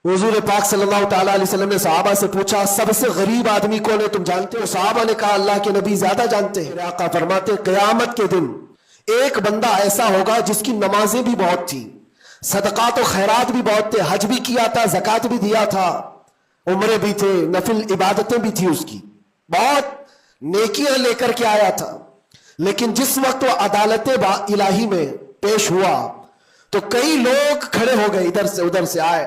हुजूर पाक सल्लल्लाहु ताला अलैहि वसल्लम ने सहाबा से पूछा, सबसे गरीब आदमी कौन है, तुम जानते हो? सहाबा ने कहा, अल्लाह के नबी ज्यादा जानते हैं। आका फरमाते, क़यामत के दिन एक बंदा ऐसा होगा जिसकी नमाजें भी बहुत थी, सदकात और खैरात भी बहुत थे, हज भी किया था, ज़कात भी दिया था, उम्रे भी थे, नफिल इबादतें भी थी, उसकी बहुत नेकियां लेकर के आया था। लेकिन जिस वक्त वो अदालत इलाही में पेश हुआ तो कई लोग खड़े हो गए, इधर से उधर से आए,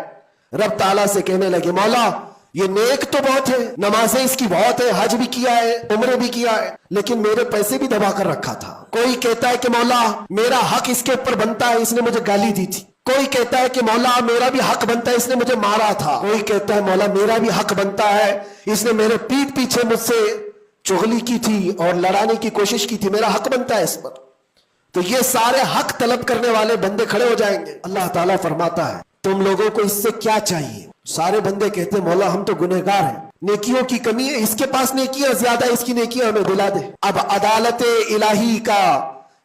रब ताला से कहने लगे, मौला ये नेक तो बहुत है, नमाजें इसकी बहुत है, हज भी किया है, उम्रे भी किया है, लेकिन मेरे पैसे भी दबा कर रखा था। कोई कहता है कि मौला मेरा हक इसके ऊपर बनता है, इसने मुझे गाली दी थी। कोई कहता है कि मौला मेरा भी हक बनता है, इसने मुझे मारा था। कोई कहता है मौला मेरा भी हक बनता है, इसने मेरे पीठ पीछे मुझसे चुगली की थी और लड़ाने की कोशिश की थी, मेरा हक बनता है इस पर। तो ये सारे हक तलब करने वाले बंदे खड़े हो जाएंगे। अल्लाह ताला फरमाता है, तुम लोगों को इससे क्या चाहिए? सारे बंदे कहते हैं, मौला हम तो गुनहगार हैं, नेकियों की कमी है, इसके पास नेकियां ज्यादा, इसकी नेकियां हमें दिला दे। अब अदालत इलाही का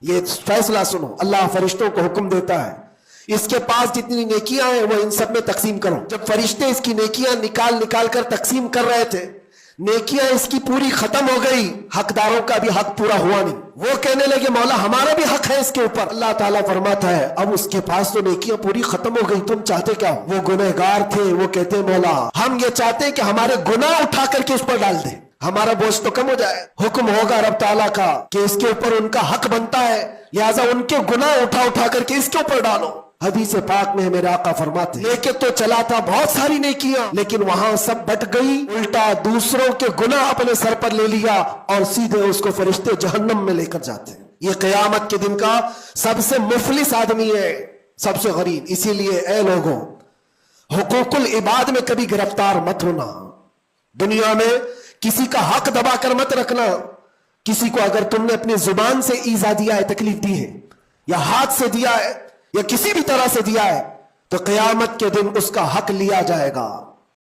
ये फैसला सुनो, अल्लाह फरिश्तों को हुक्म देता है, इसके पास जितनी नेकियां हैं वो इन सब में तकसीम करो। जब फरिश्ते इसकी नेकियां निकाल निकाल कर तकसीम कर रहे थे, नेकियां इसकी पूरी खत्म हो गई, हकदारों का भी हक पूरा हुआ नहीं। वो कहने लगे, मौला हमारा भी हक है इसके ऊपर। अल्लाह ताला फरमाता है, अब उसके पास तो नेकियां पूरी खत्म हो गई, तुम चाहते क्या हो? वो गुनहगार थे, वो कहते, मौला हम ये चाहते हैं कि हमारे गुनाह उठा करके उस पर डाल दे, हमारा बोझ तो कम हो जाए। हुक्म होगा रब ताला का कि इसके ऊपर उनका हक बनता है, लिहाजा उनके गुनाह उठा उठा करके इसके ऊपर डालो। हदीस पाक में मेरे आका फरमाते, लेके तो चला था बहुत सारी नेकियां, लेकिन वहां सब बट गई, उल्टा दूसरों के गुनाह अपने सर पर ले लिया और सीधे उसको फरिश्ते जहन्नम में लेकर जाते हैं। ये क़यामत के दिन का सबसे मुफलिस आदमी है, सबसे गरीब। इसीलिए ए लोगों, हुकूकुल इबाद में कभी गिरफ्तार मत होना। दुनिया में किसी का हक दबा कर मत रखना। किसी को अगर तुमने अपनी जुबान से ईजा दिया है, तकलीफ दी है, या हाथ से दिया है, या किसी भी तरह से दिया है, तो क़यामत के दिन उसका हक लिया जाएगा।